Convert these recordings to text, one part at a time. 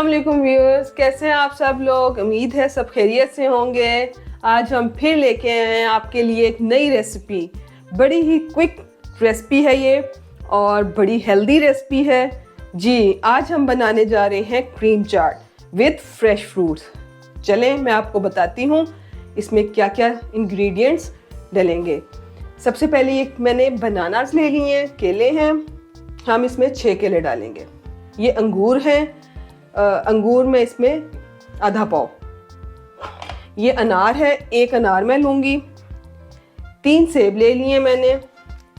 वालेकुम व्यूअर्स, कैसे हैं आप सब लोग। उम्मीद है सब खैरियत से होंगे। आज हम फिर लेके आए हैं आपके लिए एक नई रेसिपी। बड़ी ही क्विक रेसिपी है ये और बड़ी हेल्दी रेसिपी है जी। आज हम बनाने जा रहे हैं cream chaat with fresh fruits. चलें मैं आपको बताती हूँ इसमें क्या क्या इंग्रेडिएंट्स डलेंगे। सबसे पहले ये मैंने बनानास ले लिए हैं, केले हैं। हम इसमें 6 केले डालेंगे। ये अंगूर हैं, अंगूर में इसमें आधा पाव। ये अनार है, 1 अनार मैं लूँगी। 3 सेब ले लिए मैंने।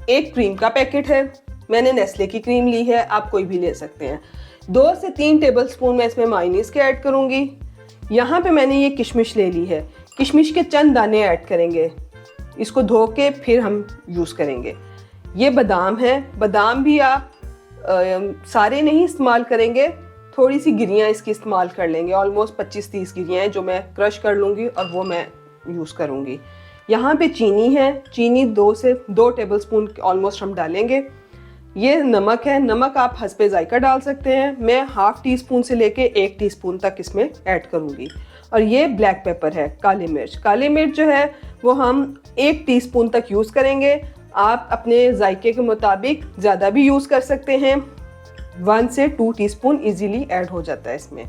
1 क्रीम का पैकेट है, मैंने नेस्ले की क्रीम ली है, आप कोई भी ले सकते हैं। 2 से 3 टेबलस्पून मैं इसमें मायोनीज के ऐड करूँगी। यहाँ पे मैंने ये किशमिश ले ली है, किशमिश के चंद दाने ऐड करेंगे। इसको धो के फिर हम यूज़ करेंगे। ये बादाम है, बादाम भी आप सारे नहीं इस्तेमाल करेंगे, थोड़ी सी गिरियाँ इसकी इस्तेमाल कर लेंगे। ऑलमोस्ट 25-30 गिरियाँ हैं जो मैं क्रश कर लूँगी और वो मैं यूज़ करूँगी। यहाँ पे चीनी है, चीनी 2 से 2 टेबलस्पून ऑलमोस्ट हम डालेंगे। ये नमक है, नमक आप हस्बे जायका डाल सकते हैं। मैं ½ टीस्पून से लेके 1 टीस्पून तक इसमें ऐड करूँगी। और ये ब्लैक पेपर है, काली मिर्च। काली मिर्च जो है वो हम 1 टीस्पून तक यूज़ करेंगे। आप अपने जायके के मुताबिक ज़्यादा भी यूज़ कर सकते हैं। 1 से 2 टीस्पून इजीली ऐड हो जाता है इसमें।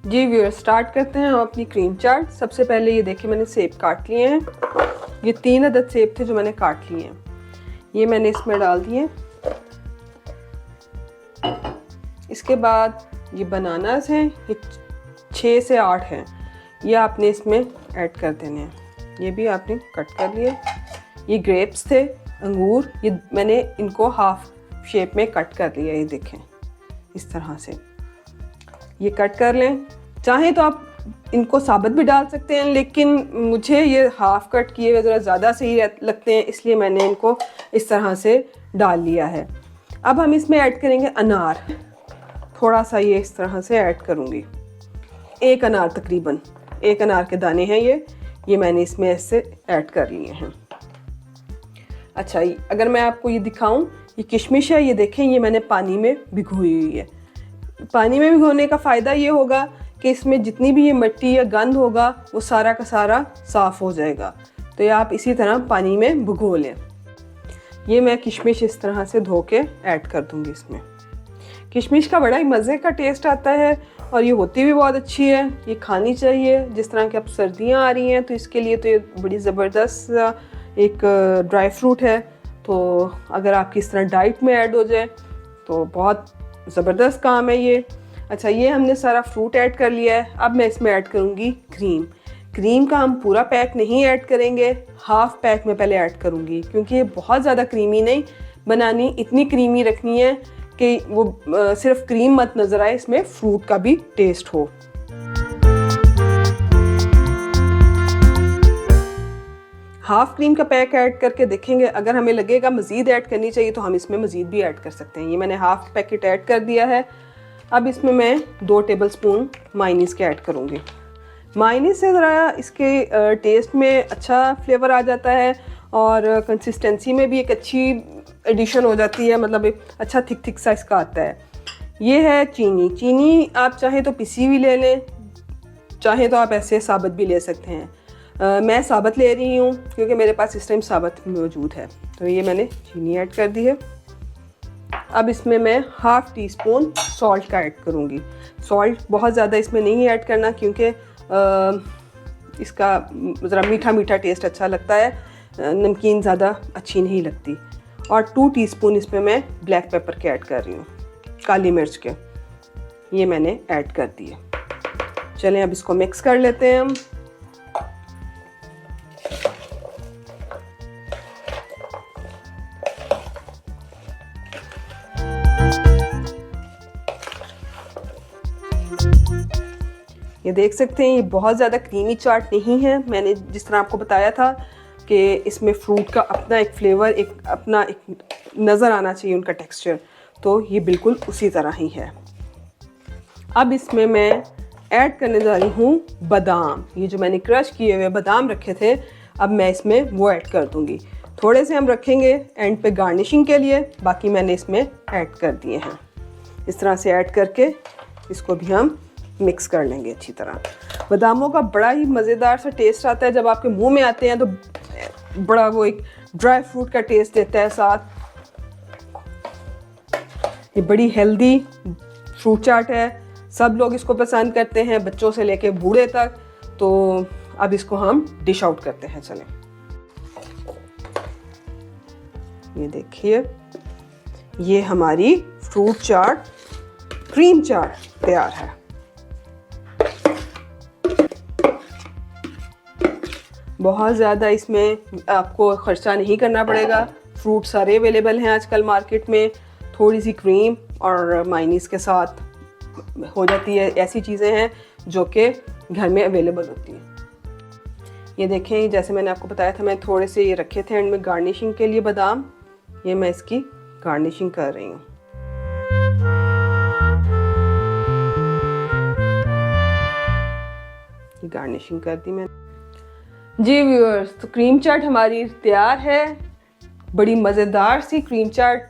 जी व्यूअर्स, स्टार्ट करते हैं हम अपनी क्रीम चाट। सबसे पहले ये देखिए मैंने सेब काट लिए हैं। ये 3 अदद सेब थे जो मैंने काट लिए हैं, ये मैंने इसमें डाल दिए। इसके बाद ये बनानास हैं, ये 6 से 8 हैं, ये आपने इसमें ऐड कर देने हैं। ये भी आपने कट कर लिए। ये ग्रेप्स थे, अंगूर, ये मैंने इनको हाफ शेप में कट कर लिया। ये देखें इस तरह से ये कट कर लें। चाहे तो आप इनको साबुत भी डाल सकते हैं, लेकिन मुझे ये हाफ कट किए हुए ज़रा ज़्यादा सही लगते हैं, इसलिए मैंने इनको इस तरह से डाल लिया है। अब हम इसमें ऐड करेंगे अनार। थोड़ा सा ये इस तरह से ऐड करूँगी, 1 अनार तकरीबन, 1 अनार के दाने हैं ये मैंने इसमें ऐसे ऐड कर लिए हैं। अच्छा, अगर मैं आपको ये दिखाऊं, ये किशमिश है, ये देखें, ये मैंने पानी में भिगोई हुई है। पानी में भिगोने का फ़ायदा ये होगा कि इसमें जितनी भी ये मिट्टी या गंद होगा वो सारा का सारा साफ़ हो जाएगा। तो ये आप इसी तरह पानी में भिगो लें। ये मैं किशमिश इस तरह से धो के ऐड कर दूँगी इसमें। किशमिश का बड़ा ही मज़े का टेस्ट आता है और ये होती भी बहुत अच्छी है, ये खानी चाहिए। जिस तरह की अब सर्दियाँ आ रही हैं तो इसके लिए तो ये बड़ी ज़बरदस्त एक ड्राई फ्रूट है। तो अगर आपकी इस तरह डाइट में ऐड हो जाए तो बहुत ज़बरदस्त काम है ये। अच्छा, ये हमने सारा फ्रूट ऐड कर लिया है। अब मैं इसमें ऐड करूँगी क्रीम। क्रीम का हम पूरा पैक नहीं ऐड करेंगे, हाफ पैक में पहले ऐड करूँगी, क्योंकि ये बहुत ज़्यादा क्रीमी नहीं बनानी, इतनी क्रीमी रखनी है कि वो सिर्फ क्रीम मत नज़र आए, इसमें फ्रूट का भी टेस्ट हो। हाफ क्रीम का पैक ऐड करके देखेंगे, अगर हमें लगेगा मज़ीद ऐड करनी चाहिए तो हम इसमें मज़ीद भी ऐड कर सकते हैं। ये मैंने हाफ पैकेट ऐड कर दिया है। अब इसमें मैं 2 टेबलस्पून मायोनीज़ के ऐड करूँगी। मायोनीज़ से ज़रा इसके टेस्ट में अच्छा फ्लेवर आ जाता है और कंसिस्टेंसी में भी एक अच्छी एडिशन हो जाती है, मतलब एक अच्छा थिक सा इसका आता है। ये है चीनी। चीनी आप चाहे तो पिसी भी ले लें, चाहे तो आप ऐसे साबुत भी ले सकते हैं। मैं साबुत ले रही हूँ क्योंकि मेरे पास इस टाइम साबुत मौजूद है। तो ये मैंने चीनी ऐड कर दी है। अब इसमें मैं ½ टीस्पून सॉल्ट का ऐड करूँगी। सॉल्ट बहुत ज़्यादा इसमें नहीं ऐड करना, क्योंकि इसका ज़रा मीठा मीठा टेस्ट अच्छा लगता है, नमकीन ज़्यादा अच्छी नहीं लगती। और 2 टीस्पून इसमें मैं ब्लैक पेपर के ऐड कर रही हूँ, काली मिर्च के, ये मैंने ऐड कर दिए। चलें अब इसको मिक्स कर लेते हैं हम। ये देख सकते हैं ये बहुत ज़्यादा क्रीमी चाट नहीं है। मैंने जिस तरह आपको बताया था कि इसमें फ्रूट का अपना एक फ्लेवर, एक अपना एक नज़र आना चाहिए उनका टेक्सचर, तो ये बिल्कुल उसी तरह ही है। अब इसमें मैं ऐड करने जा रही हूँ बादाम। ये जो मैंने क्रश किए हुए बादाम रखे थे, अब मैं इसमें वो ऐड कर दूँगी। थोड़े से हम रखेंगे एंड पे गार्निशिंग के लिए, बाकी मैंने इसमें ऐड कर दिए हैं। इस तरह से ऐड करके इसको भी हम मिक्स कर लेंगे अच्छी तरह। बादामों का बड़ा ही मज़ेदार सा टेस्ट आता है, जब आपके मुंह में आते हैं तो बड़ा वो एक ड्राई फ्रूट का टेस्ट देता है साथ। ये बड़ी हेल्दी फ्रूट चाट है, सब लोग इसको पसंद करते हैं, बच्चों से लेके बूढ़े तक। तो अब इसको हम डिश आउट करते हैं। चलें, ये देखिए, ये हमारी फ्रूट चाट, क्रीम चाट तैयार है। बहुत ज़्यादा इसमें आपको खर्चा नहीं करना पड़ेगा, फ्रूट सारे अवेलेबल हैं आजकल मार्केट में। थोड़ी सी क्रीम और मायोनीज के साथ हो जाती है। ऐसी चीज़ें हैं जो कि घर में अवेलेबल होती हैं। ये देखें, जैसे मैंने आपको बताया था, मैं थोड़े से ये रखे थे एंड में गार्निशिंग के लिए बादाम। ये मैं इसकी गार्निशिंग कर रही हूँ। गार्निशिंग कर दी मैंने। जी व्यूअर्स, तो क्रीम चाट हमारी तैयार है। बड़ी मज़ेदार सी क्रीम चाट,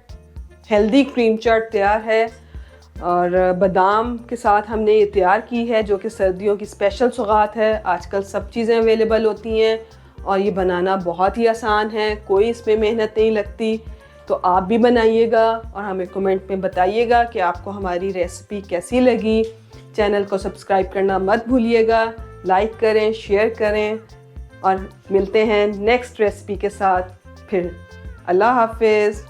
हेल्दी क्रीम चाट तैयार है। और बादाम के साथ हमने ये तैयार की है, जो कि सर्दियों की स्पेशल सौगात है। आजकल सब चीज़ें अवेलेबल होती हैं और ये बनाना बहुत ही आसान है, कोई इसमें मेहनत नहीं लगती। तो आप भी बनाइएगा और हमें कमेंट में बताइएगा कि आपको हमारी रेसिपी कैसी लगी। चैनल को सब्सक्राइब करना मत भूलिएगा, लाइक करें, शेयर करें और मिलते हैं नेक्स्ट रेसिपी के साथ फिर। अल्लाह हाफिज़।